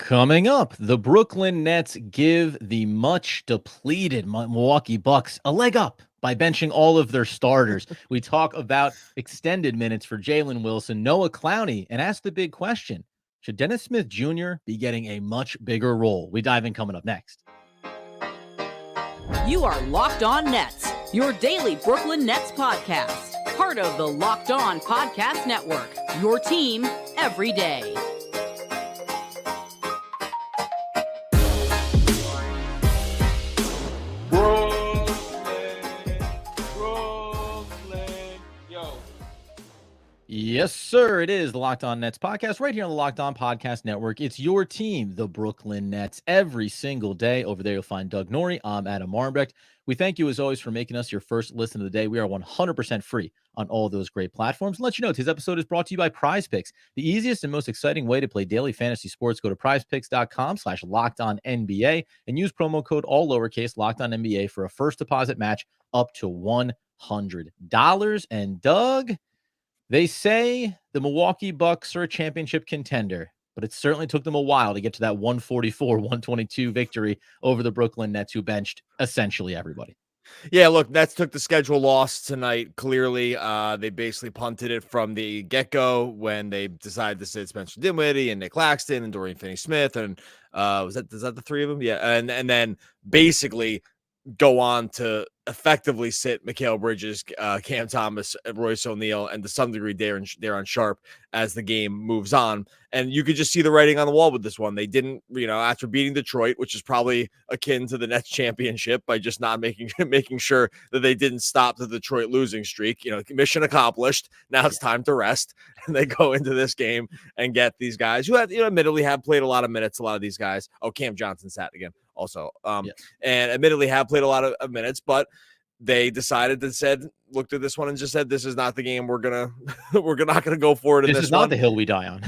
Coming up, the Brooklyn Nets give the much depleted Milwaukee Bucks a leg up by benching all of their starters. We talk about extended minutes for Jaylen Wilson, Noah Clowney, and ask the big question: should Dennis Smith Jr. be getting a much bigger role? We dive in coming up next. You are Locked On Nets, your daily Brooklyn Nets podcast. Part of the Locked On Podcast Network, your team every day. Yes, sir. It is the Locked On Nets podcast right here on the Locked On Podcast Network. It's your team, the Brooklyn Nets, every single day. Over there, you'll find Doug Norrie. I'm Adam Marmbrecht. We thank you, as always, for making us your first listen of the day. We are 100% free on all those great platforms. Let you know, today's episode is brought to you by Prize Picks, the easiest and most exciting way to play daily fantasy sports. Go to prizepicks.com/LockedOnNBA and use promo code all lowercase LockedOnNBA for a first deposit match up to $100. And Doug, they say the Milwaukee Bucks are a championship contender, but it certainly took them a while to get to that 144-122 victory over the Brooklyn Nets, who benched essentially everybody. Yeah, look, Nets took the schedule loss tonight. Clearly, they basically punted it from the get-go when they decided to sit Spencer Dinwiddie and Nick Claxton and Dorian Finney-Smith, and is that the three of them? Yeah, and then basically go on to effectively sit Mikal Bridges, Cam Thomas, Royce O'Neal, and to some degree Darren Sharp as the game moves on. And you could just see the writing on the wall with this one. They didn't, after beating Detroit, which is probably akin to the Nets championship, by just not making sure that they didn't stop the Detroit losing streak. Mission accomplished. Now it's time to rest. And they go into this game and get these guys who have, admittedly have played a lot of minutes. A lot of these guys. Oh, Cam Johnson sat again also. And admittedly have played a lot of minutes, but they looked at this one and just said, this is not the game we're not gonna go for it. This is not the hill we die on.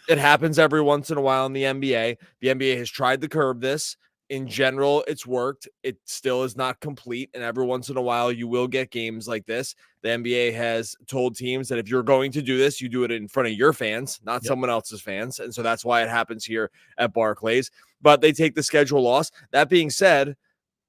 It happens every once in a while in the NBA. The NBA has tried to curb this. In general, it's worked. It still is not complete. And every once in a while, you will get games like this. The NBA has told teams that if you're going to do this, you do it in front of your fans, not someone else's fans. And so that's why it happens here at Barclays. But they take the schedule loss. That being said,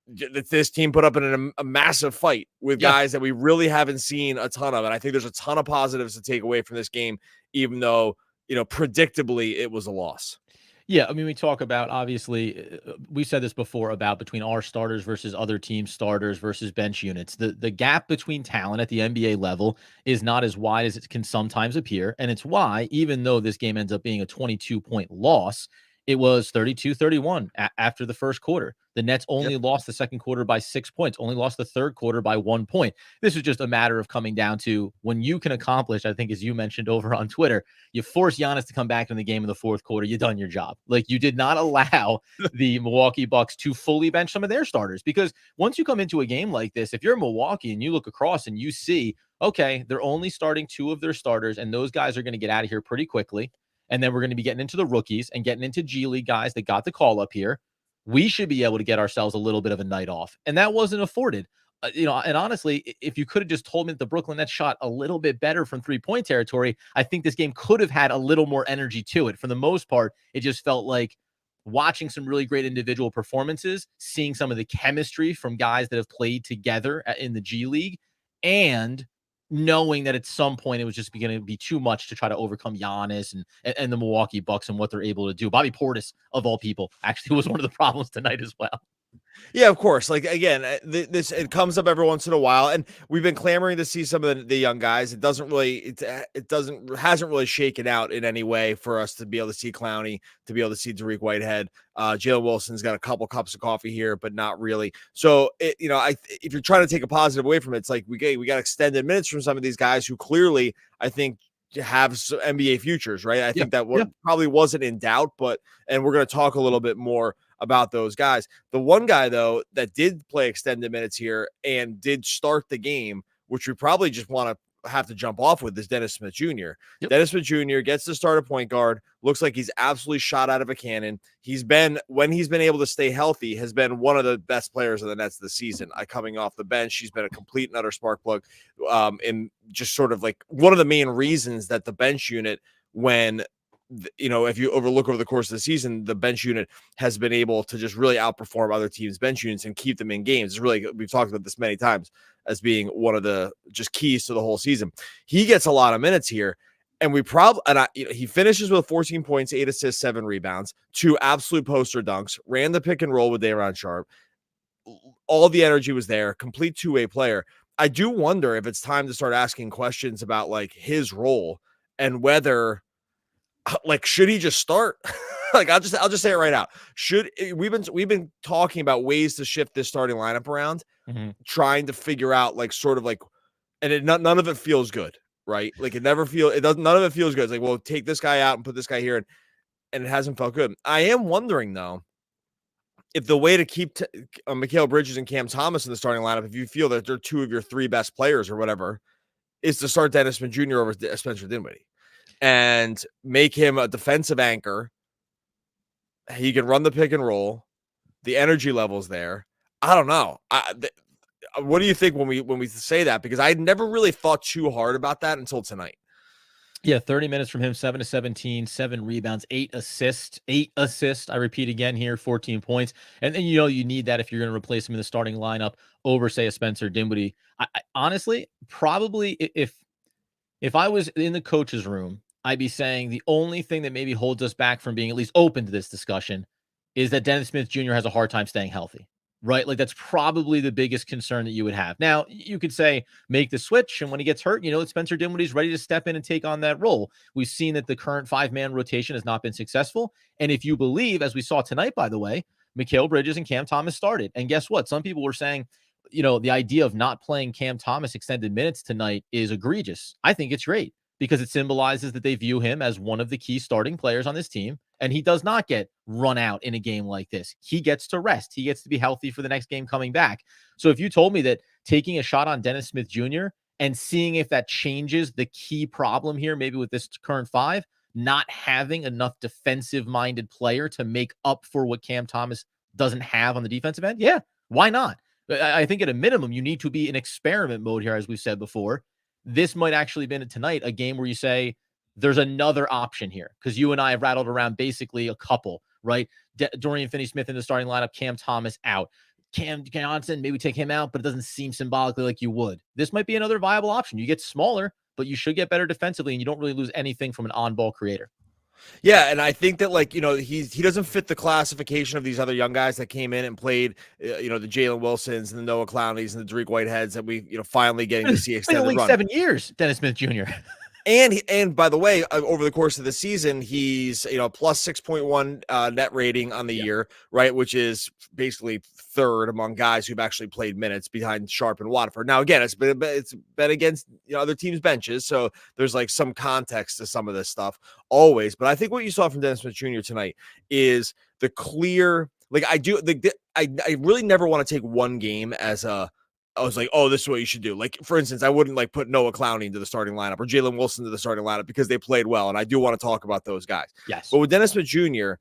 this team put up in a massive fight with guys that we really haven't seen a ton of. And I think there's a ton of positives to take away from this game, even though, predictably it was a loss. Yeah, I mean, we talk about, obviously, we said this before about between our starters versus other teams' starters versus bench units. The gap between talent at the NBA level is not as wide as it can sometimes appear. And it's why, even though this game ends up being a 22-point loss, it was 32-31 after the first quarter. The Nets only lost the second quarter by 6 points, only lost the third quarter by 1 point. This is just a matter of coming down to when you can accomplish, I think, as you mentioned over on Twitter, you force Giannis to come back in the game in the fourth quarter, you've done your job. Like, you did not allow the Milwaukee Bucks to fully bench some of their starters, because once you come into a game like this, if you're Milwaukee and you look across and you see, okay, they're only starting 2 of their starters, and those guys are going to get out of here pretty quickly. And then we're going to be getting into the rookies and getting into G League guys that got the call up here. We should be able to get ourselves a little bit of a night off. And that wasn't afforded. And honestly, if you could have just told me that the Brooklyn Nets shot a little bit better from 3-point territory, I think this game could have had a little more energy to it. For the most part, it just felt like watching some really great individual performances, seeing some of the chemistry from guys that have played together in the G League, and knowing that at some point it was just going to be too much to try to overcome Giannis and the Milwaukee Bucks and what they're able to do. Bobby Portis, of all people, actually was one of the problems tonight as well. Yeah, of course. Like, again, it comes up every once in a while, and we've been clamoring to see some of the young guys. It hasn't really shaken out in any way for us to be able to see Clowney, to be able to see Tariq Whitehead. Jalen Wilson's got a couple cups of coffee here, but not really. So, if you're trying to take a positive away from it, it's like we got extended minutes from some of these guys who clearly, I think, have NBA futures, right? I think that probably wasn't in doubt, and we're going to talk a little bit more about those guys. The one guy, though, that did play extended minutes here and did start the game, which we probably just want to have to jump off with, is Dennis Smith Jr. Dennis Smith Jr. gets to start a point guard. Looks like he's absolutely shot out of a cannon. When he's been able to stay healthy, has been one of the best players of the Nets this season. Coming off the bench, he's been a complete and utter spark plug. And just sort of like one of the main reasons that the bench unit, when if you overlook over the course of the season, the bench unit has been able to just really outperform other teams' bench units and keep them in games. It's really, we've talked about this many times as being one of the just keys to the whole season. He gets a lot of minutes here, and he finishes with 14 points, 8 assists, 7 rebounds, 2 absolute poster dunks, ran the pick and roll with Day'Ron Sharpe. All the energy was there, complete two-way player. I do wonder if it's time to start asking questions about like his role and whether, like, should he just start? Like, I'll just say it right out. We've been talking about ways to shift this starting lineup around, trying to figure out like sort of like, and none of it feels good, right? Like none of it feels good. It's like, well, take this guy out and put this guy here, and it hasn't felt good. I am wondering though, if the way to keep Mikal Bridges and Cam Thomas in the starting lineup, if you feel that they're 2 of your 3 best players or whatever, is to start Dennis Smith Jr. over Spencer Dinwiddie and make him a defensive anchor. He can run the pick and roll. The energy level's there. I don't know. What do you think when we say that? Because I never really thought too hard about that until tonight. Yeah, 30 minutes from him, 7 to 17, 7 rebounds, 8 assists. I repeat again here, 14 points. And then, you need that if you're going to replace him in the starting lineup over, say, a Spencer Dinwiddie. I honestly, probably if I was in the coach's room, I'd be saying the only thing that maybe holds us back from being at least open to this discussion is that Dennis Smith Jr. has a hard time staying healthy. Right? Like that's probably the biggest concern that you would have. Now, you could say make the switch, and when he gets hurt, Spencer Dinwiddie's ready to step in and take on that role. We've seen that the current 5-man rotation has not been successful. And if you believe, as we saw tonight, by the way, Mikal Bridges and Cam Thomas started. And guess what? Some people were saying, the idea of not playing Cam Thomas extended minutes tonight is egregious. I think it's great because it symbolizes that they view him as one of the key starting players on this team. And he does not get run out in a game like this. He gets to rest. He gets to be healthy for the next game coming back. So if you told me that taking a shot on Dennis Smith Jr. and seeing if that changes the key problem here, maybe with this current 5, not having enough defensive-minded player to make up for what Cam Thomas doesn't have on the defensive end, yeah, why not? I think at a minimum, you need to be in experiment mode here, as we've said before. This might actually have been tonight a game where you say, there's another option here, because you and I have rattled around basically a couple, right? Dorian Finney-Smith in the starting lineup, Cam Thomas out. Cam Johnson, maybe take him out, but it doesn't seem symbolically like you would. This might be another viable option. You get smaller, but you should get better defensively, and you don't really lose anything from an on-ball creator. Yeah, and I think that he doesn't fit the classification of these other young guys that came in and played, the Jaylen Wilsons and the Noah Clowneys and the Drake Whiteheads that we finally getting to see extended only run. 7 years, Dennis Smith Jr. And by the way, over the course of the season, he's plus 6.1 net rating on the year, right? Which is basically third among guys who've actually played minutes behind Sharpe and Watford. Now, again, it's been against other teams' benches, so there's like some context to some of this stuff always. But I think what you saw from Dennis Smith Jr. tonight is the clear. I really never want to take one game as I was like, oh, this is what you should do. Like, for instance, I wouldn't put Noah Clowney into the starting lineup or Jaylen Wilson into the starting lineup because they played well. And I do want to talk about those guys. Yes. But with Dennis Smith Jr.,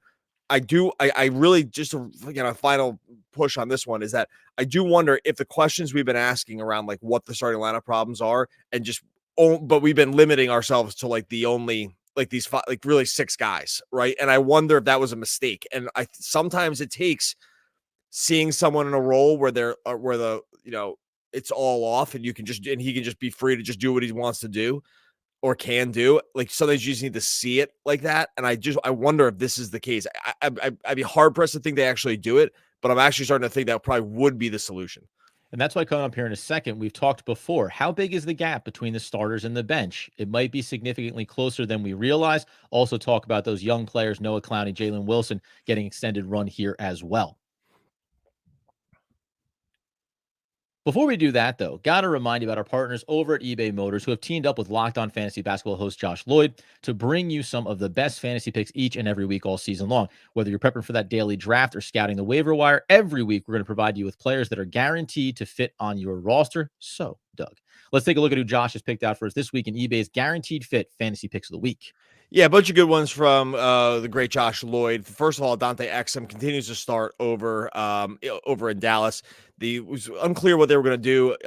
I really just a final push on this one is that I do wonder if the questions we've been asking around what the starting lineup problems are but we've been limiting ourselves to the only these 5, really 6 guys. Right. And I wonder if that was a mistake. And sometimes it takes seeing someone in a role where it's all off and he can just be free to just do what he wants to do or can do. Sometimes you just need to see it like that. And I wonder if this is the case. I'd be hard pressed to think they actually do it, but I'm actually starting to think that probably would be the solution. And that's why coming up here in a second, we've talked before, how big is the gap between the starters and the bench? It might be significantly closer than we realize. Also talk about those young players, Noah Clowney, Jaylen Wilson, getting extended run here as well. Before we do that, though, got to remind you about our partners over at eBay Motors who have teamed up with Locked On Fantasy Basketball host Josh Lloyd to bring you some of the best fantasy picks each and every week all season long. Whether you're prepping for that daily draft or scouting the waiver wire, every week we're going to provide you with players that are guaranteed to fit on your roster. So, Doug, let's take a look at who Josh has picked out for us this week in eBay's Guaranteed Fit Fantasy Picks of the Week. Yeah, a bunch of good ones from the great Josh Lloyd. First of all, Dante Exum continues to start over in Dallas. It was unclear what they were going to do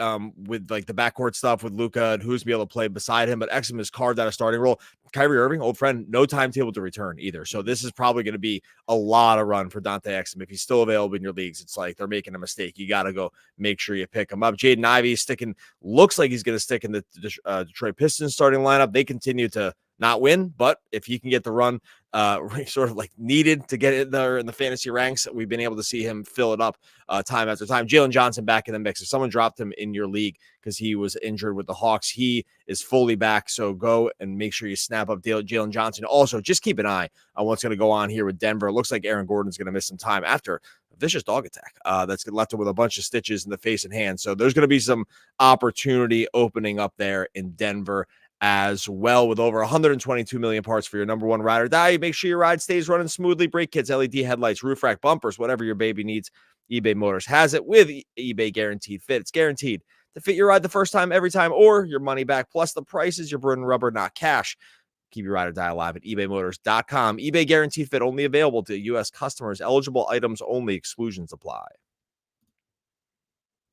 with the backcourt stuff with Luka and who's be able to play beside him. But Exum has carved out a starting role. Kyrie Irving, old friend, no timetable to return either. So this is probably going to be a lot of run for Dante Exum. If he's still available in your leagues, it's like they're making a mistake. You got to go make sure you pick him up. Jaden Ivey looks like he's going to stick in the Detroit Pistons starting lineup. They continue to not win, but if he can get the run sort of like needed to get in there in the fantasy ranks, we've been able to see him fill it up time after time. Jalen Johnson back in the mix. If someone dropped him in your league because he was injured with the Hawks, he is fully back. So go and make sure you snap up Jalen Johnson. Also, just keep an eye on what's going to go on here with Denver. It looks like Aaron Gordon's going to miss some time after a vicious dog attack that's left him with a bunch of stitches in the face and hands. So there's going to be some opportunity opening up there in Denver as well, with over 122 million parts for your number one ride or die. Make sure your ride stays running smoothly. Brake kits, LED headlights, roof rack, bumpers, whatever your baby needs, eBay Motors has it with eBay Guaranteed Fit. It's guaranteed to fit your ride the first time, every time, or your money back. Plus, the price is your burden rubber, not cash. Keep your ride or die alive at ebaymotors.com. eBay Guaranteed Fit only available to U.S. customers. Eligible items only. Exclusions apply.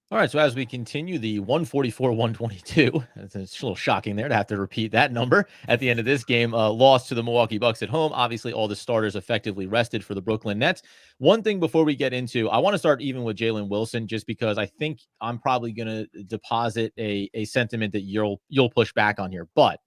All right, so as we continue the 144-122, it's a little shocking there to have to repeat that number at the end of this game, loss to the Milwaukee Bucks at home. Obviously, all the starters effectively rested for the Brooklyn Nets. One thing before we get into, I want to start even with Jaylen Wilson, just because I think I'm probably going to deposit a sentiment that you'll push back on here. But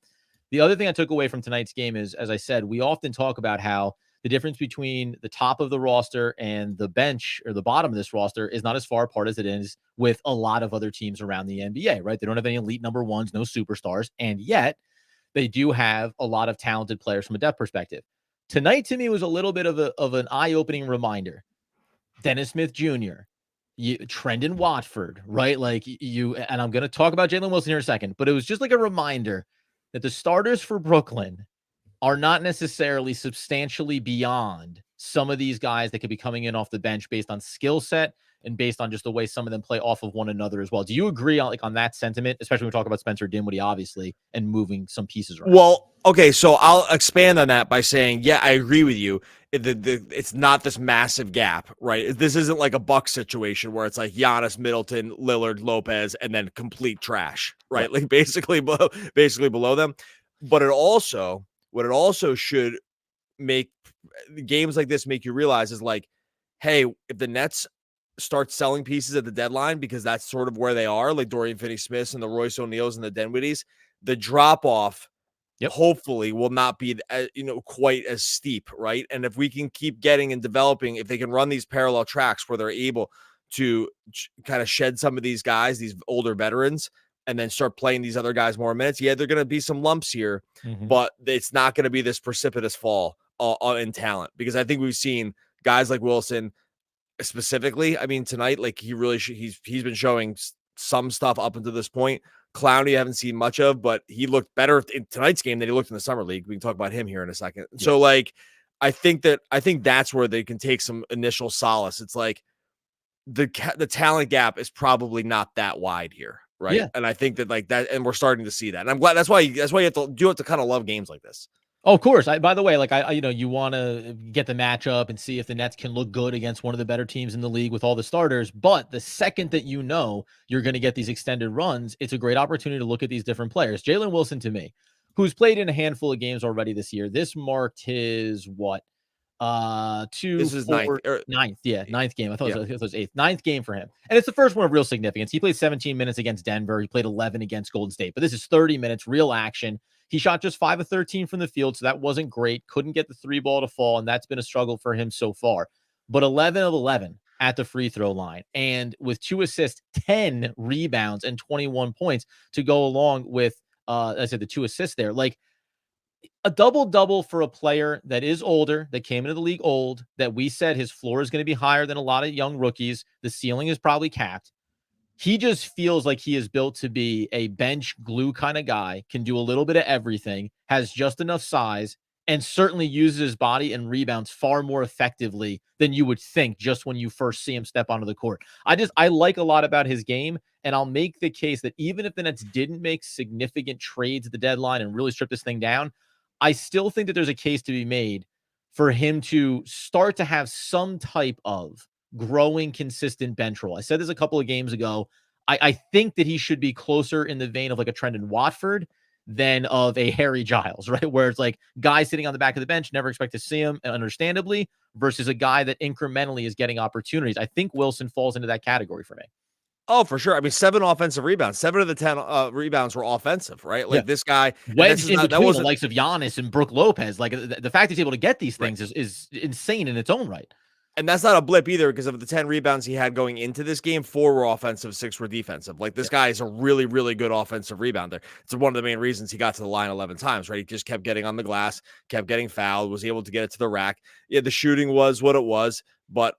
the other thing I took away from tonight's game is, as I said, we often talk about how the difference between the top of the roster and the bench or the bottom of this roster is not as far apart as it is with a lot of other teams around the NBA, right? They don't have any elite number ones, no superstars, and yet they do have a lot of talented players from a depth perspective. Tonight, to me, was a little bit of an eye-opening reminder. Dennis Smith Jr., Trendon Watford, right? And I'm going to talk about Jaylen Wilson here in a second, but it was just like a reminder that the starters for Brooklyn are not necessarily substantially beyond some of these guys that could be coming in off the bench based on skill set and based on just the way some of them play off of one another as well. Do you agree on that sentiment, especially when we talk about Spencer Dinwiddie, obviously, and moving some pieces around? Well, okay, so I'll expand on that by saying, yeah, I agree with you. It's not this massive gap, right? This isn't like a Bucks situation where it's like Giannis, Middleton, Lillard, Lopez, and then complete trash, right? Like basically below them. But what it also should make games like this make you realize is like, hey, if the Nets start selling pieces at the deadline, because that's sort of where they are, like Dorian Finney-Smiths and the Royce O'Neals and the Dinwiddies, the drop-off hopefully will not be quite as steep, right? And if we can keep getting and developing, if they can run these parallel tracks where they're able to kind of shed some of these guys, these older veterans, and then start playing these other guys more minutes, yeah, there are going to be some lumps here, but it's not going to be this precipitous fall in talent, because I think we've seen guys like Wilson specifically. I mean, tonight, like he's been showing some stuff up until this point. Clowney, I haven't seen much of, but he looked better in tonight's game than he looked in the summer league. We can talk about him here in a second. Yes. So like, I think that's where they can take some initial solace. It's like the talent gap is probably not that wide here. Right. Yeah. And I think that like that, and we're starting to see that. And I'm glad that's why you have to kind of love games like this. Oh, of course. By the way, like you want to get the matchup and see if the Nets can look good against one of the better teams in the league with all the starters. But the second that you're going to get these extended runs, it's a great opportunity to look at these different players. Jaylen Wilson, to me, who's played in a handful of games already this year. This marked his this is ninth. Yeah, ninth game. I thought it was eighth. Ninth game for him. And it's the first one of real significance. He played 17 minutes against Denver. He played 11 against Golden State. But this is 30 minutes, real action. He shot just 5 of 13 from the field, so that wasn't great. Couldn't get the three ball to fall, and that's been a struggle for him so far. But 11 of 11 at the free throw line. And with 2 assists, 10 rebounds, and 21 points to go along with, I said the 2 assists there. Like, a double-double for a player that is older, that came into the league old, that we said his floor is going to be higher than a lot of young rookies. The ceiling is probably capped. He just feels like he is built to be a bench glue kind of guy, can do a little bit of everything, has just enough size, and certainly uses his body and rebounds far more effectively than you would think just when you first see him step onto the court. I like a lot about his game, and I'll make the case that even if the Nets didn't make significant trades at the deadline and really strip this thing down, I still think that there's a case to be made for him to start to have some type of growing, consistent bench role. I said this a couple of games ago. I think that he should be closer in the vein of like a Trendon Watford than of a Harry Giles, right? Where it's like guys sitting on the back of the bench, never expect to see him, understandably, versus a guy that incrementally is getting opportunities. I think Wilson falls into that category for me. Oh, for sure. I mean, 7 offensive rebounds. 7 of the 10 rebounds were offensive, right? Yeah. Like this guy, Wedged in that between the wasn't. likes of Giannis and Brook Lopez. Like the fact he's able to get these things is insane in its own right. And that's not a blip either, because of the 10 rebounds he had going into this game, 4 were offensive, 6 were defensive. Like this guy is a really, really good offensive rebounder. It's one of the main reasons he got to the line 11 times, right? He just kept getting on the glass, kept getting fouled, was able to get it to the rack. Yeah, the shooting was what it was, but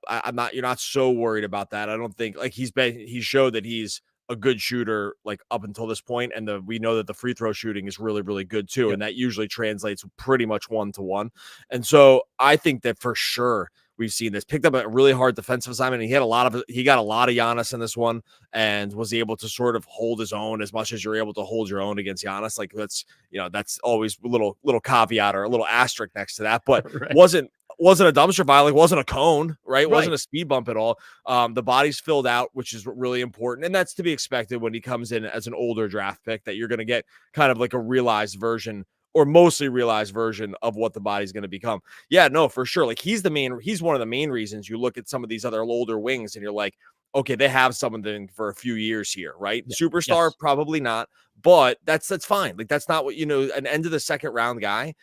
you're not so worried about that. I don't think, like, he showed that he's a good shooter, like, up until this point, and we know that the free throw shooting is really, really good too, and that usually translates pretty much 1-to-1. And so I think that for sure we've seen this. Picked up a really hard defensive assignment. He got a lot of Giannis in this one, and was able to sort of hold his own as much as you're able to hold your own against Giannis. Like that's always a little caveat or a little asterisk next to that, but wasn't a dumpster fire, like wasn't a cone, right? Wasn't a speed bump at all. The body's filled out, which is really important. And that's to be expected when he comes in as an older draft pick, that you're going to get kind of like a realized version, or mostly realized version, of what the body's going to become. Yeah, no, for sure. Like he's one of the main reasons you look at some of these other older wings and you're like, okay, they have something for a few years here, right? Yeah. Superstar, probably not, but that's fine. Like that's not what, an end of the second round guy,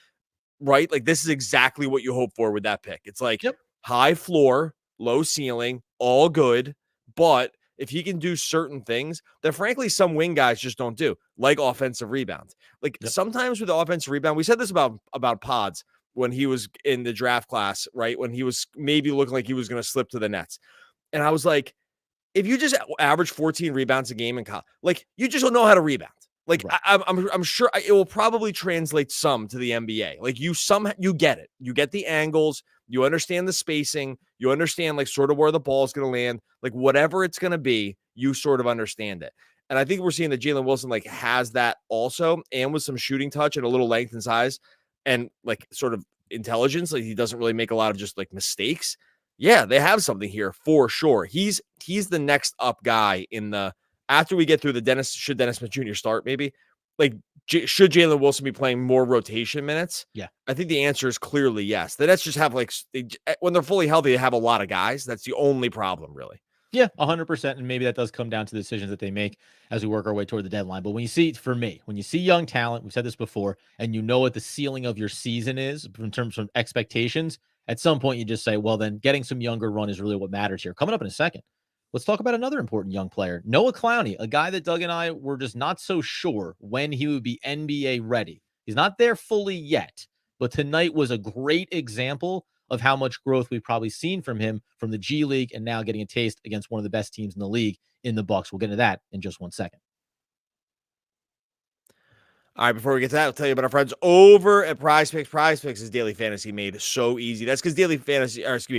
right? Like this is exactly what you hope for with that pick. It's like high floor, low ceiling, all good, but if he can do certain things that frankly some wing guys just don't do, like offensive rebounds. Like sometimes with the offensive rebound, we said this about Pods when he was in the draft class, right? When he was maybe looking like he was going to slip to the Nets. And I was like, if you just average 14 rebounds a game in college, like you just don't know how to rebound. Like I'm sure it will probably translate some to the NBA. Like you get it. You get the angles. You understand the spacing. You understand like sort of where the ball is going to land. Like whatever it's going to be, you sort of understand it. And I think we're seeing that Jaylen Wilson like has that also, and with some shooting touch and a little length and size and like sort of intelligence. Like he doesn't really make a lot of just like mistakes. Yeah, they have something here for sure. He's the next up guy in the. After we get through should Dennis Smith Jr. start, maybe? Like, should Jaylen Wilson be playing more rotation minutes? Yeah. I think the answer is clearly yes. The Nets just have, when they're fully healthy, they have a lot of guys. That's the only problem, really. Yeah, 100%. And maybe that does come down to the decisions that they make as we work our way toward the deadline. But when you see young talent, we've said this before, and you know what the ceiling of your season is in terms of expectations, at some point you just say, well, then getting some younger run is really what matters here. Coming up in a second, let's talk about another important young player, Noah Clowney, a guy that Doug and I were just not so sure when he would be NBA ready. He's not there fully yet, but tonight was a great example of how much growth we've probably seen from him from the G League and now getting a taste against one of the best teams in the league in the Bucks. We'll get into that in just 1 second. All right, before we get to that, I'll tell you about our friends over at Prize Picks. Prize Picks is daily fantasy made so easy. That's because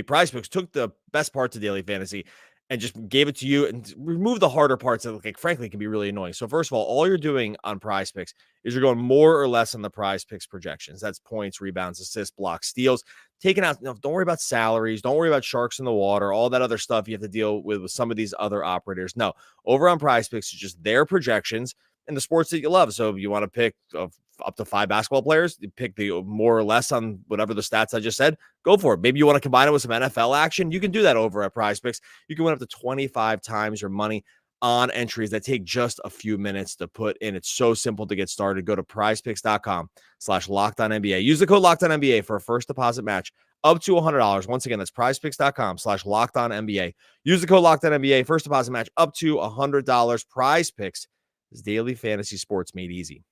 Prize Picks took the best parts of daily fantasy and just gave it to you and remove the harder parts that, like, frankly, can be really annoying. So first of all you're doing on Prize Picks is you're going more or less on the Prize Picks projections. That's points, rebounds, assists, blocks, steals. Taking out, don't worry about salaries. Don't worry about sharks in the water, all that other stuff you have to deal with some of these other operators. No, over on Prize Picks, it's just their projections and the sports that you love. So if you want to pick up to 5 basketball players, you pick the more or less on whatever the stats I just said, go for it. Maybe you want to combine it with some NFL action. You can do that over at Prize Picks. You can win up to 25 times your money on entries that take just a few minutes to put in. It's so simple to get started. Go to prizepicks.com/LockedOnNBA. Use the code LockedOnNBA for a first deposit match up to $100. Once again, that's prizepicks.com/LockedOnNBA. Use the code LockedOnNBA. First deposit match up to $100. Prize Picks is daily fantasy sports made easy.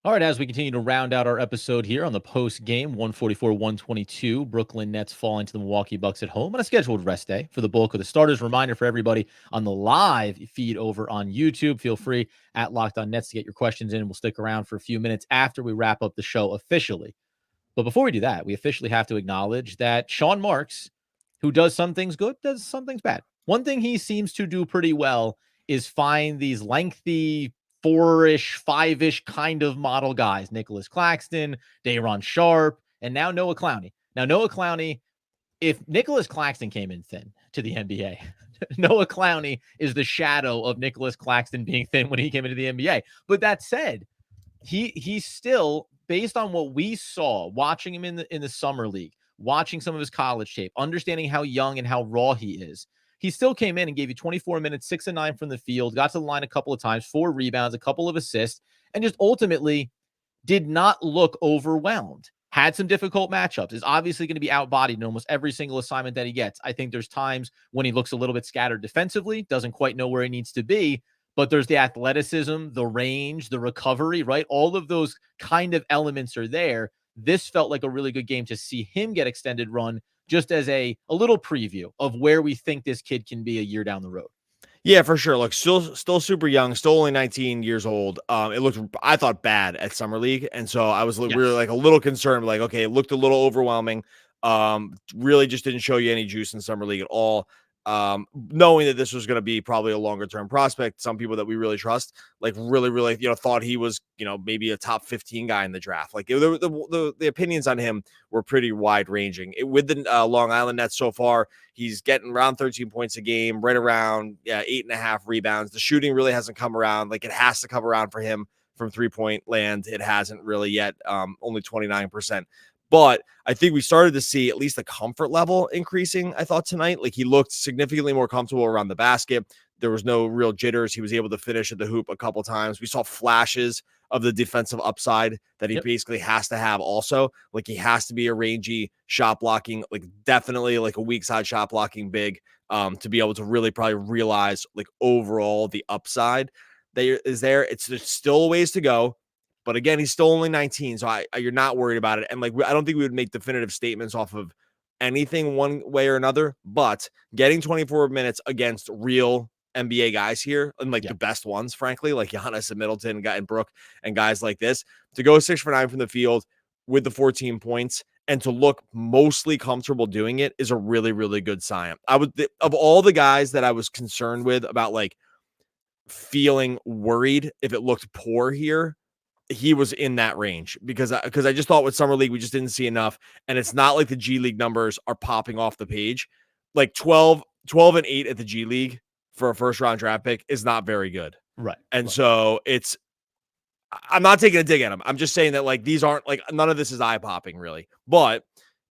All right, as we continue to round out our episode here on the post game, 144-122, Brooklyn Nets falling to the Milwaukee Bucks at home on a scheduled rest day for the bulk of the starters. Reminder for everybody on the live feed over on YouTube, feel free at Locked On Nets to get your questions in. We'll stick around for a few minutes after we wrap up the show officially. But before we do that, we officially have to acknowledge that Sean Marks, who does some things good, does some things bad. One thing he seems to do pretty well is find these lengthy 4-ish, 5-ish kind of model guys. Nicholas Claxton, Day'Ron Sharpe, and now Noah Clowney. Now, Noah Clowney, if Nicholas Claxton came in thin to the NBA, Noah Clowney is the shadow of Nicholas Claxton being thin when he came into the NBA. But that said, he's still, based on what we saw watching him in the summer league, watching some of his college tape, understanding how young and how raw he is, he still came in and gave you 24 minutes, 6 and 9 from the field, got to the line a couple of times, 4 rebounds, a couple of assists, and just ultimately did not look overwhelmed. Had some difficult matchups, is obviously going to be outbodied in almost every single assignment that he gets. I think there's times when he looks a little bit scattered defensively, doesn't quite know where he needs to be, but there's the athleticism, the range, the recovery, right? All of those kind of elements are there. This felt like a really good game to see him get extended run, just as a little preview of where we think this kid can be a year down the road. Yeah, for sure. Look, still super young, still only 19 years old. It looked, I thought, bad at summer league, and so I was really like a little concerned. Like, okay, it looked a little overwhelming. Really just didn't show you any juice in summer league at all. Knowing that this was going to be probably a longer term prospect, some people that we really trust, like really, thought he was, maybe a top 15 guy in the draft. Like the opinions on him were pretty wide ranging. With the Long Island Nets so far, he's getting around 13 points a game, right around 8.5 rebounds. The shooting really hasn't come around. Like it has to come around for him from 3-point land. It hasn't really yet. Only 29%. But I think we started to see at least the comfort level increasing, I thought, tonight. Like he looked significantly more comfortable around the basket. There was no real jitters. He was able to finish at the hoop a couple times. We saw flashes of the defensive upside that he basically has to have also. Like he has to be a rangy shot blocking, like definitely like a weak side shot blocking big to be able to really probably realize like overall the upside that is there. It's still a ways to go. But again, he's still only 19, so you're not worried about it. And like, I don't think we would make definitive statements off of anything one way or another. But getting 24 minutes against real NBA guys here, and like the best ones, frankly, like Giannis and Middleton, and Brook, and guys like this, to go 6 for 9 from the field with the 14 points and to look mostly comfortable doing it is a really, really good sign. Of all the guys that I was concerned with about like feeling worried if it looked poor here, he was in that range because I just thought with summer league, we just didn't see enough. And it's not like the G League numbers are popping off the page. Like 12 and 8 at the G League for a first round draft pick is not very good. Right. And so I'm not taking a dig at him. I'm just saying that like, these aren't like, none of this is eye popping really, but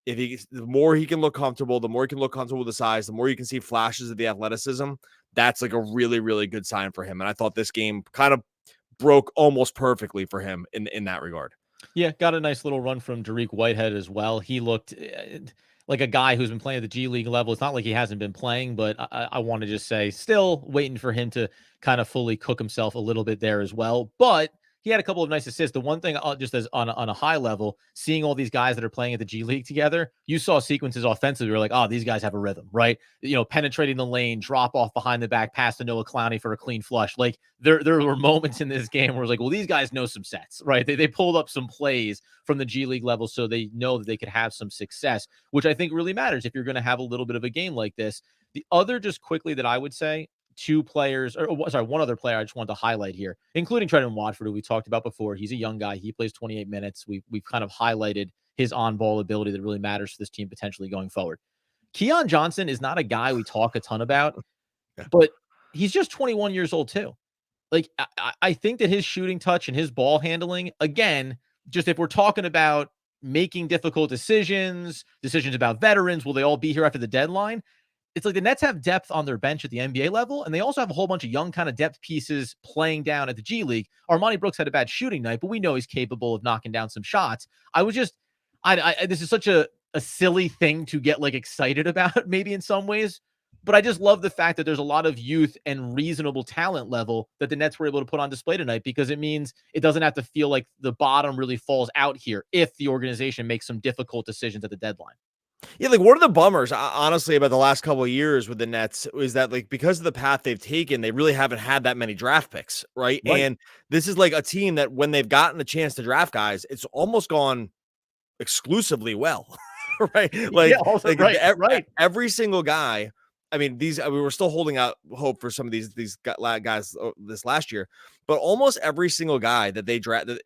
the more he can look comfortable, the more he can look comfortable with the size, the more you can see flashes of the athleticism. That's like a really, really good sign for him. And I thought this game kind of broke almost perfectly for him in that regard. Yeah, got a nice little run from Dariq Whitehead as well. He looked like a guy who's been playing at the G League level. It's not like he hasn't been playing, but I want to just say still waiting for him to kind of fully cook himself a little bit there as well. But he had a couple of nice assists. The one thing, just as on a high level, seeing all these guys that are playing at the G League together, you saw sequences offensively. You're like, oh, these guys have a rhythm, right? Penetrating the lane, drop off behind the back, pass to Noah Clowney for a clean flush. Like there were moments in this game where it's like, well, these guys know some sets, right? They pulled up some plays from the G League level, so they know that they could have some success, which I think really matters if you're going to have a little bit of a game like this. The other, just quickly, that I would say, one other player I just wanted to highlight here, including Trenton Watford, who we talked about before. He's a young guy. He plays 28 minutes. We've kind of highlighted his on-ball ability that really matters for this team potentially going forward. Keon Johnson is not a guy we talk a ton about, but he's just 21 years old too. Like, I think that his shooting touch and his ball handling, again, just if we're talking about making difficult decisions about veterans, will they all be here after the deadline? It's like the Nets have depth on their bench at the NBA level, and they also have a whole bunch of young kind of depth pieces playing down at the G League. Armani Brooks had a bad shooting night, but we know he's capable of knocking down some shots. This is such a silly thing to get like excited about maybe in some ways, but I just love the fact that there's a lot of youth and reasonable talent level that the Nets were able to put on display tonight, because it means it doesn't have to feel like the bottom really falls out here if the organization makes some difficult decisions at the deadline. Yeah, like one of the bummers, honestly, about the last couple of years with the Nets is that, like, because of the path they've taken, they really haven't had that many draft picks, right? And this is like a team that when they've gotten the chance to draft guys, it's almost gone exclusively well, right? Like, every single guy. I mean, we were still holding out hope for some of these guys this last year, but almost every single guy that they drafted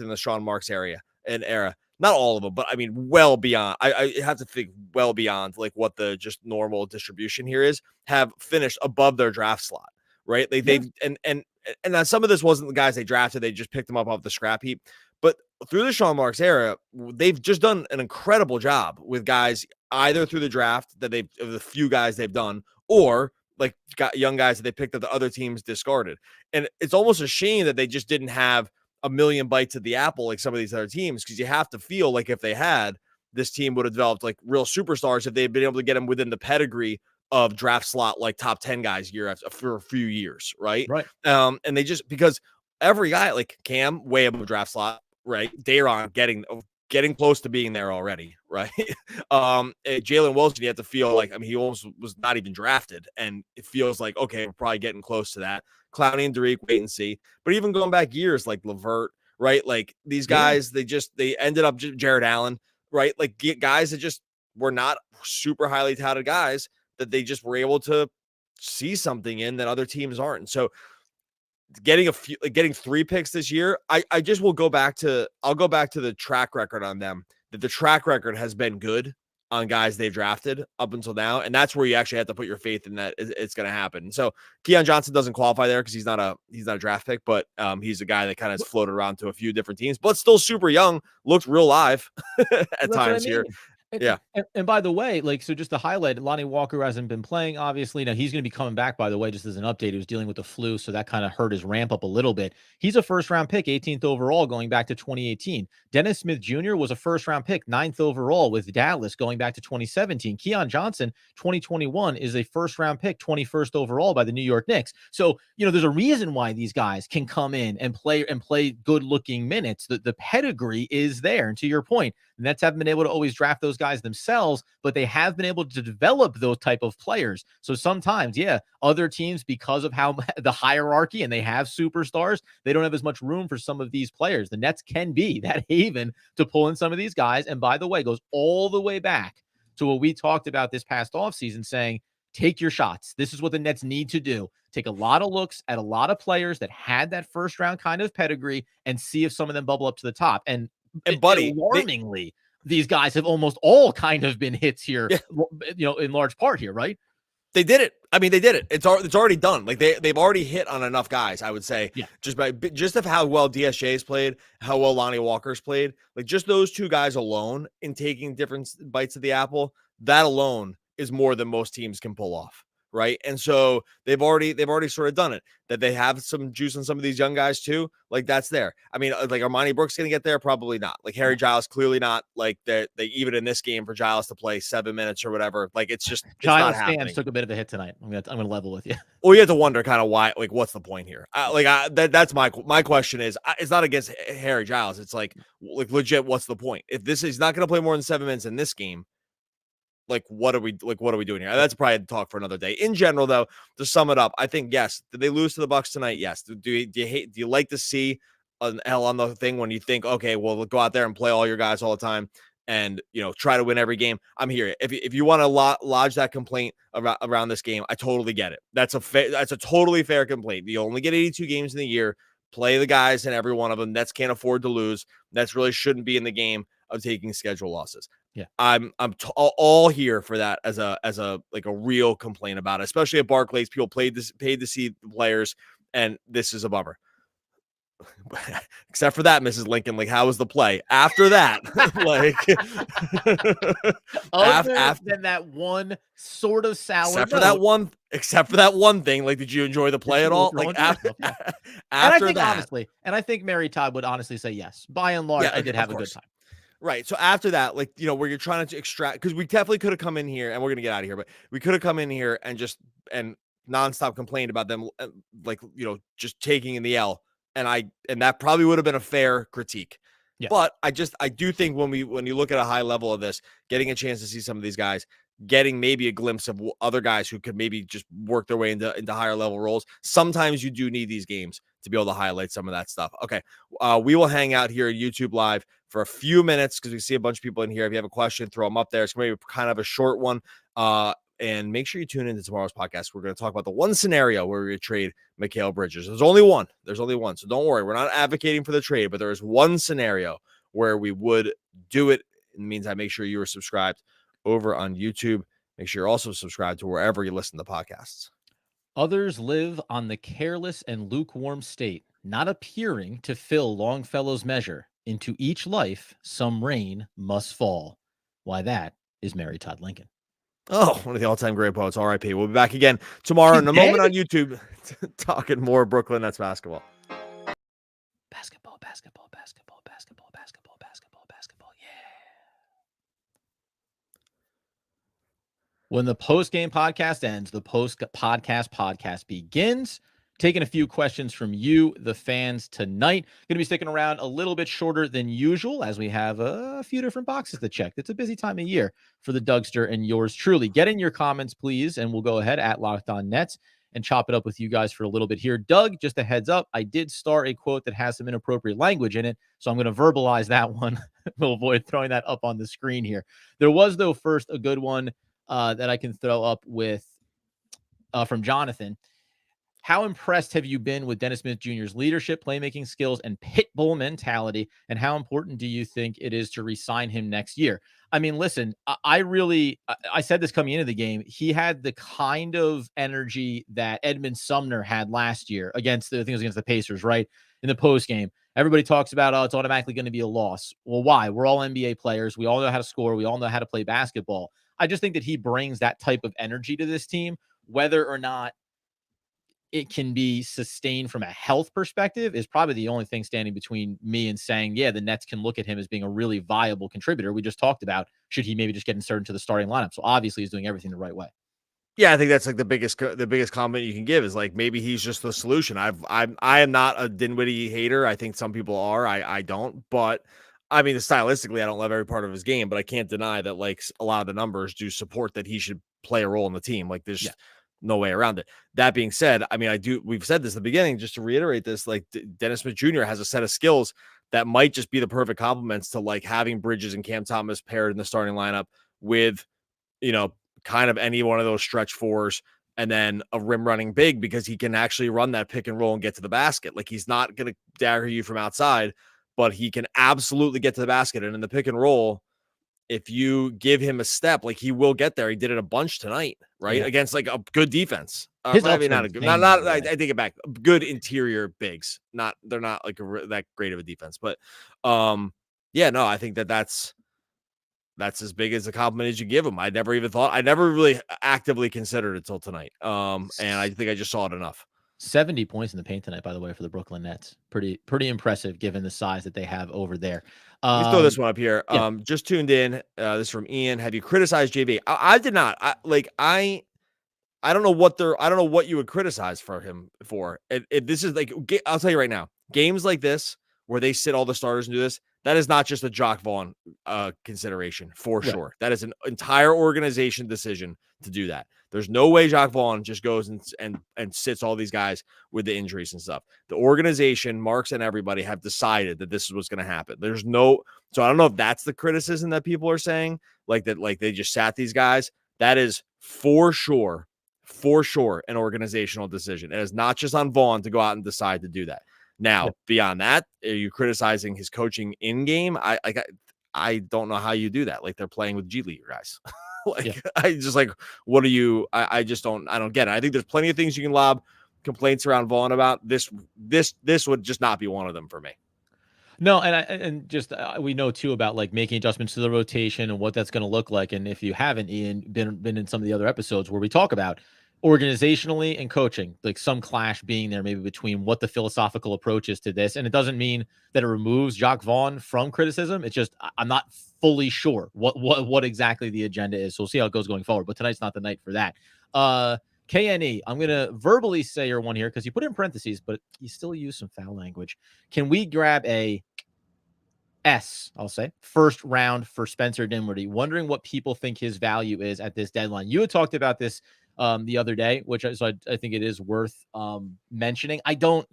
in the Sean Marks era, not all of them, but I mean, well beyond. I have to think well beyond like what the just normal distribution here is. Have finished above their draft slot, right? Like they've and now some of this wasn't the guys they drafted; they just picked them up off the scrap heap. But through the Sean Marks era, they've just done an incredible job with guys either through the draft that the few guys they've done, or like got young guys that they picked up the other teams discarded. And it's almost a shame that they just didn't have a million bites at the apple like some of these other teams, because you have to feel like if they had, this team would have developed like real superstars if they'd been able to get them within the pedigree of draft slot like top 10 guys year after for a few years, right? And they just, because every guy like Cam way above draft slot, right? Dayron getting close to being there already, right? Jalen Wilson, you have to feel like, I mean, he almost was not even drafted, and it feels like, okay, we're probably getting close to that. Clowney and Derek, wait and see. But even going back years, like Levert, right? Like these guys, they ended up Jared Allen, right? Like guys that just were not super highly touted guys that they just were able to see something in that other teams aren't. And so getting getting 3 picks this year, I just will go back to, I'll go back to the track record on them, that the track record has been good on guys they've drafted up until now. And that's where you actually have to put your faith in that it's going to happen. So Keon Johnson doesn't qualify there because he's not a draft pick, but he's a guy that kind of floated around to a few different teams, but still super young, looks real live at times here. And by the way, like, so just to highlight, Lonnie Walker hasn't been playing, obviously. Now he's going to be coming back, by the way, just as an update. He was dealing with the flu, so that kind of hurt his ramp up a little bit. He's a first-round pick, 18th overall, going back to 2018. Dennis Smith Jr. was a first-round pick, 9th overall with Dallas, going back to 2017. Keon Johnson, 2021, is a first-round pick, 21st overall by the New York Knicks. So, there's a reason why these guys can come in and play good-looking minutes. The pedigree is there. And to your point, the Nets haven't been able to always draft those guys themselves, but they have been able to develop those type of players. So sometimes, other teams, because of how the hierarchy and they have superstars, they don't have as much room for some of these players. The Nets can be that haven to pull in some of these guys. And by the way, goes all the way back to what we talked about this past offseason, saying, take your shots. This is what the Nets need to do. Take a lot of looks at a lot of players that had that first round kind of pedigree and see if some of them bubble up to the top. And buddy, alarmingly, these guys have almost all kind of been hits here, in large part here, right? They did it. I mean, they did it. It's already done. Like they've already hit on enough guys, I would say. Yeah. Just of how well DSJ's played, how well Lonnie Walker's played, like just those two guys alone in taking different bites of the apple, that alone is more than most teams can pull off. Right. And so they've already sort of done it. That they have some juice on some of these young guys too. Like that's there. I mean, like Armani Brooks gonna get there? Probably not. Like Harry Giles, clearly not. Like they even in this game for Giles to play 7 minutes or whatever. Like it's just Giles fans took a bit of a hit tonight. I'm gonna level with you. Well, you have to wonder kind of why. Like, what's the point here? That's my question is it's not against Harry Giles. It's like legit. What's the point if he's not gonna play more than 7 minutes in this game? Like, what are we doing here? That's probably a talk for another day. In general, though, to sum it up, I think, yes, did they lose to the Bucks tonight? Yes. Do you like to see an L on the thing when you think, okay, well, go out there and play all your guys all the time and, try to win every game? I'm here. If you want to lodge that complaint around this game, I totally get it. That's a totally fair complaint. You only get 82 games in the year. Play the guys in every one of them. Nets can't afford to lose. Nets really shouldn't be in the game of taking schedule losses. Yeah, I'm all here for that as a like a real complaint about it, especially at Barclays. People paid to see the players, and this is a bummer. Except for that, Mrs. Lincoln. Like, how was the play after that? Like, after than that one sort of sour. Except for that one thing. Like, did you enjoy the play at all? Like after that, and I think Mary Todd would honestly say yes. By and large, I did have a good time. Right. So after that, like, where you're trying to extract, because we definitely could have come in here, and we're going to get out of here, but we could have come in here and just nonstop complained about them, like, just taking in the L. And that probably would have been a fair critique. Yeah. But I do think when you look at a high level of this, getting a chance to see some of these guys, getting maybe a glimpse of other guys who could maybe just work their way into higher level roles, sometimes you do need these games to be able to highlight some of that stuff. Okay. We will hang out here at YouTube Live for a few minutes because we see a bunch of people in here. If you have a question, throw them up there. It's going to be kind of a short one. And make sure you tune into tomorrow's podcast. We're going to talk about the one scenario where we trade Mikal Bridges. There's only one. So don't worry. We're not advocating for the trade, but there is one scenario where we would do it. In the meantime, make sure you are subscribed over on YouTube. Make sure you're also subscribed to wherever you listen to podcasts. Others live on the careless and lukewarm state, not appearing to fill Longfellow's measure. Into each life, some rain must fall. Why, that is Mary Todd Lincoln. Oh, one of the all-time great poets, R.I.P. We'll be back again tomorrow in a moment on YouTube talking more Brooklyn Nets basketball. Basketball, basketball, basketball, basketball, basketball, basketball, basketball, yeah. When the post-game podcast ends, the post-podcast begins. Taking a few questions from you, the fans, tonight. Going to be sticking around a little bit shorter than usual as we have a few different boxes to check. It's a busy time of year for the Dougster and yours truly. Get in your comments, please, and we'll go ahead at Locked On Nets and chop it up with you guys for a little bit here. Doug, just a heads up, I did start a quote that has some inappropriate language in it, so I'm going to verbalize that one. We'll avoid throwing that up on the screen here. There was, though, first a good one that I can throw up with from Jonathan. How impressed have you been with Dennis Smith Jr.'s leadership, playmaking skills, and pit bull mentality? And how important do you think it is to re-sign him next year? I mean, listen, I said this coming into the game. He had the kind of energy that Edmund Sumner had last year against the Pacers, right? In the post game, everybody talks about, oh, it's automatically going to be a loss. Well, why? We're all NBA players. We all know how to score. We all know how to play basketball. I just think that he brings that type of energy to this team, whether or not it can be sustained from a health perspective is probably the only thing standing between me and saying, yeah, the Nets can look at him as being a really viable contributor. We just talked about, should he maybe just get inserted into the starting lineup? So obviously he's doing everything the right way. Yeah, I think that's like the biggest compliment you can give is like, maybe he's just the solution. I am not a Dinwiddie hater. I think some people are, I don't, but I mean, stylistically, I don't love every part of his game, but I can't deny that like a lot of the numbers do support that he should play a role in the team. Like there's no way around it. That being said, I mean, we've said this at the beginning, just to reiterate this, like Dennis Smith Jr. has a set of skills that might just be the perfect complements to like having Bridges and Cam Thomas paired in the starting lineup with, kind of any one of those stretch fours and then a rim running big, because he can actually run that pick and roll and get to the basket. Like he's not going to dagger you from outside, but he can absolutely get to the basket. And in the pick and roll, if you give him a step, like he will get there. He did it a bunch tonight, right? Yeah. Against like a good defense. I take it back. Good interior bigs. They're not like that great of a defense, but I think that's as big as a compliment as you give him. I never really actively considered it till tonight. And I think I just saw it enough. 70 points in the paint tonight, by the way, for the Brooklyn Nets. Pretty impressive given the size that they have over there. Let me throw this one up here. Yeah. Just tuned in. This is from Ian. Have you criticized JV? I did not. I don't know what you would criticize for him for. This is like, I'll tell you right now, games like this where they sit all the starters and do this, that is not just a Jock Vaughn consideration for sure. That is an entire organization decision to do that. There's no way Jock Vaughn just goes and sits all these guys with the injuries and stuff. The organization, Marks and everybody have decided that this is what's going to happen. So I don't know if that's the criticism that people are saying, like that, like they just sat these guys. That is for sure an organizational decision. It is not just on Vaughn to go out and decide to do that. Now, beyond that, are you criticizing his coaching in game? I don't know how you do that. Like they're playing with G League guys. I just like, what are you? I don't get it. I think there's plenty of things you can lob complaints around Vaughn about. This would just not be one of them for me. No, we know too about like making adjustments to the rotation and what that's going to look like. And if you haven't, Ian, been in some of the other episodes where we talk about organizationally and coaching, like some clash being there maybe between what the philosophical approach is to this. And it doesn't mean that it removes Jock Vaughn from criticism. It's just, I'm not fully sure what exactly the agenda is. So we'll see how it goes going forward, but tonight's not the night for that. KNE, I'm going to verbally say your one here because you put it in parentheses, but you still use some foul language. Can we grab a S, I'll say, first round for Spencer Dinwiddie? Wondering what people think his value is at this deadline. You had talked about this the other day, which I think it is worth mentioning. I don't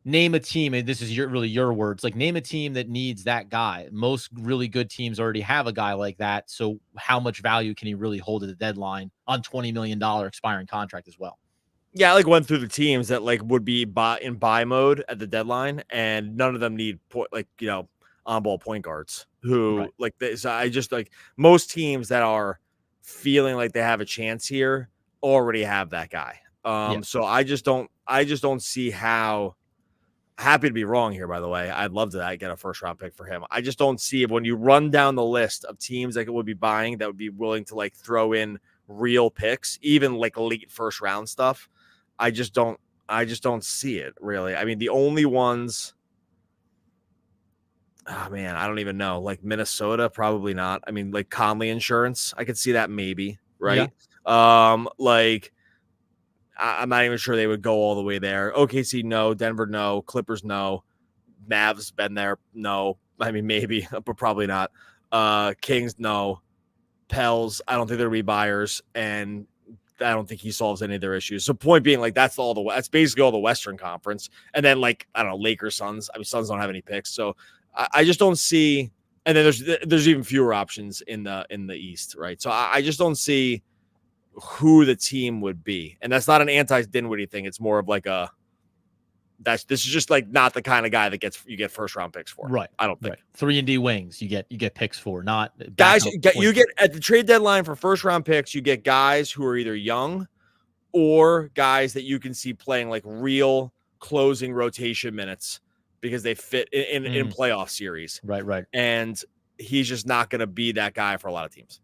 name a team, and this is really your words, like name a team that needs that guy. Most really good teams already have a guy like that. So how much value can he really hold at the deadline on $20 million expiring contract as well? Yeah, I like went through the teams that like would be in buy mode at the deadline, and none of them need on-ball point guards who Right. like this. I just like most teams that are feeling like they have a chance here already have that guy. Yeah. So I just don't see how. Happy to be wrong here, by the way. I'd love to get a first round pick for him. I just don't see it when you run down the list of teams that would be buying that would be willing to like throw in real picks, even like late first round stuff. I just don't see it really. I mean, the only ones, oh man, I don't even know. Like Minnesota, probably not. I mean, like Conley Insurance, I could see that maybe, right? Like I'm not even sure they would go all the way there. OKC, no. Denver, no. Clippers, no. Mavs, been there, no. I mean, maybe, but probably not. Kings, no. Pels, I don't think there'll be buyers, and I don't think he solves any of their issues. So point being, like, that's basically all the Western Conference. And then, like, I don't know, Lakers, Suns. I mean, Suns don't have any picks. So I just don't see, and then there's even fewer options in the East, right? So I just don't see who the team would be. And that's not an anti-Dinwiddie thing. It's more of like this is just like not the kind of guy that you get first round picks for. Right. I don't think. Right. 3-and-D wings you get picks for, not guys. You get at the trade deadline for first round picks, you get guys who are either young or guys that you can see playing like real closing rotation minutes because they fit in playoff series. Right. And he's just not going to be that guy for a lot of teams.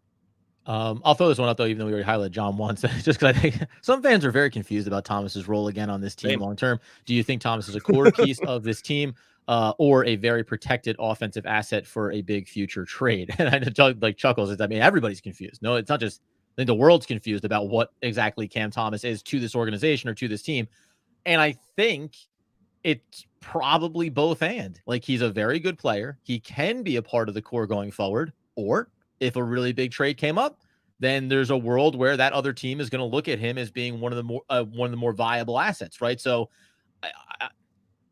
I'll throw this one out though, even though we already highlighted John once, just because I think some fans are very confused about Thomas's role again on this team long term. Do you think Thomas is a core piece of this team, or a very protected offensive asset for a big future trade? And I know like chuckles. I mean, everybody's confused. No, it's not just. I think the world's confused about what exactly Cam Thomas is to this organization or to this team, and I think it's probably both and. Like, he's a very good player. He can be a part of the core going forward, or if a really big trade came up, then there's a world where that other team is going to look at him as being one of the more viable assets, right? So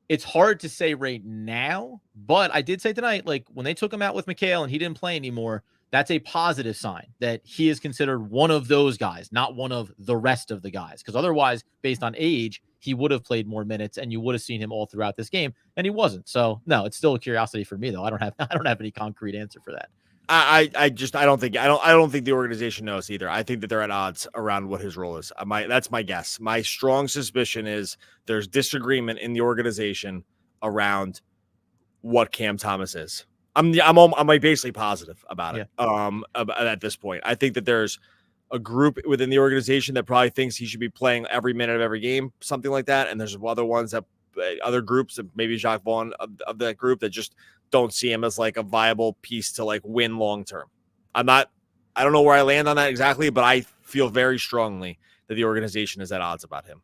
it's hard to say right now, but I did say tonight, like when they took him out with McHale and he didn't play anymore, that's a positive sign that he is considered one of those guys, not one of the rest of the guys. Because otherwise, based on age, he would have played more minutes and you would have seen him all throughout this game, and he wasn't. So no, it's still a curiosity for me though. I don't have any concrete answer for that. I don't think the organization knows either. I think that they're at odds around what his role is. That's my guess. My strong suspicion is there's disagreement in the organization around what Cam Thomas is. I'm basically positive about it. At this point, I think that there's a group within the organization that probably thinks he should be playing every minute of every game, something like that. And there's other groups, maybe Jacques Vaughn of that group, that just don't see him as like a viable piece to like win long term. I don't know where I land on that exactly, but I feel very strongly that the organization is at odds about him.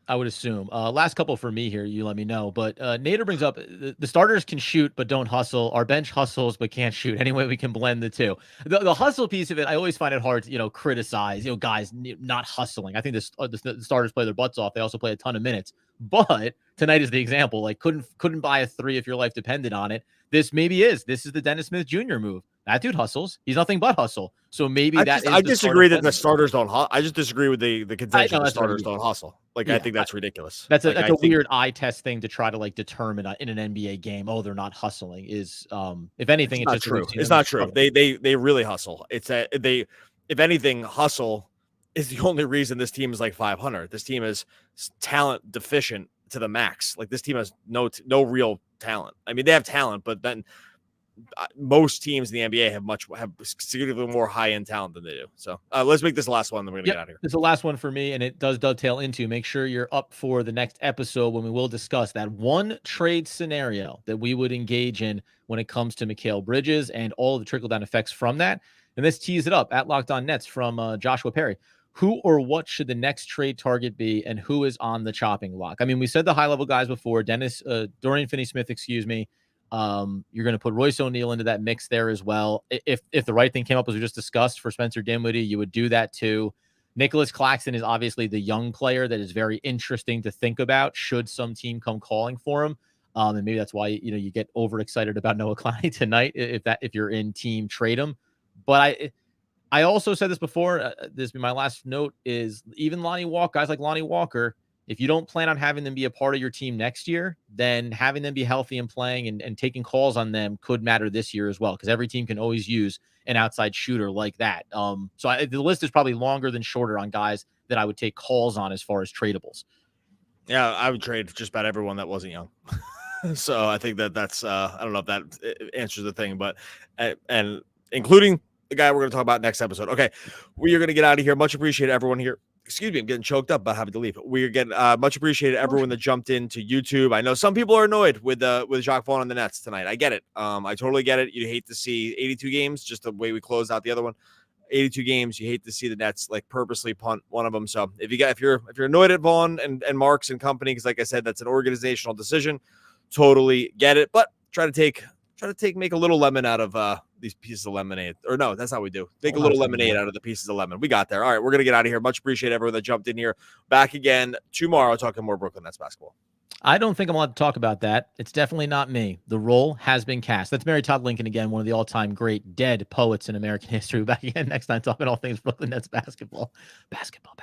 I would assume. Last couple for me here, you let me know. But Nader brings up the starters can shoot but don't hustle. Our bench hustles but can't shoot. Anyway, we can blend the two. The hustle piece of it, I always find it hard to criticize. Guys not hustling. I think the starters play their butts off. They also play a ton of minutes. But tonight is the example. Like couldn't buy a 3 if your life depended on it. This is the Dennis Smith Jr. move. That dude hustles. He's nothing but hustle. So maybe I disagree that the starters don't hustle. I just disagree with the contention that the starters don't hustle. Like, yeah, I think that's ridiculous. That's a weird eye test thing to try to like determine in an NBA game. Oh, they're not hustling. Is if anything, it's just true. It's not true. They really hustle. If anything, hustle is the only reason this team is like 500. This team is talent deficient to the max. Like, this team has no real talent. I mean, they have talent, but then most teams in the NBA have significantly more high-end talent than they do. So let's make this the last one, then we're going to get out of here. This is the last one for me, and it does dovetail into make sure you're up for the next episode when we will discuss that one trade scenario that we would engage in when it comes to Mikal Bridges and all the trickle-down effects from that. And let's tease it up at Locked On Nets from Joshua Perry. Who or what should the next trade target be, and who is on the chopping block? I mean, we said the high-level guys before. Dorian Finney-Smith, excuse me. You're going to put Royce O'Neal into that mix there as well. If the right thing came up, as we just discussed, for Spencer Dinwiddie, you would do that too. Nicholas Claxton is obviously the young player that is very interesting to think about should some team come calling for him. And maybe that's why you get overexcited about Noah Clowney tonight if you're in team trade him. But I also said this before. This will be my last note: is even guys like Lonnie Walker, If you don't plan on having them be a part of your team next year, then having them be healthy and playing and taking calls on them could matter this year as well, because every team can always use an outside shooter like that. The list is probably longer than shorter on guys that I would take calls on as far as tradables. Yeah, I would trade just about everyone that wasn't young. So I think that's I don't know if that answers the thing, but and including the guy we're going to talk about next episode. Okay, we are going to get out of here. Much appreciated everyone here. Excuse me, I'm getting choked up about having to leave. We are getting much appreciated everyone that jumped into YouTube. I know some people are annoyed with Jacques Vaughn on the Nets tonight. I get it. I totally get it. You hate to see 82 games, just the way we closed out the other one. 82 games. You hate to see the Nets like purposely punt one of them. So if you're annoyed at Vaughn and Marks and company, because like I said, that's an organizational decision. Totally get it. But try to make a little lemon out of these pieces of lemonade. Or no, that's how we do. Make a little lemonade out of the pieces of lemon. We got there. All right, we're gonna get out of here. Much appreciate everyone that jumped in here. Back again tomorrow talking more Brooklyn Nets basketball. I don't think I'm allowed to talk about that. It's definitely not me. The role has been cast. That's Mary Todd Lincoln again, one of the all-time great dead poets in American history. Back again next time talking all things Brooklyn Nets basketball. Basketball.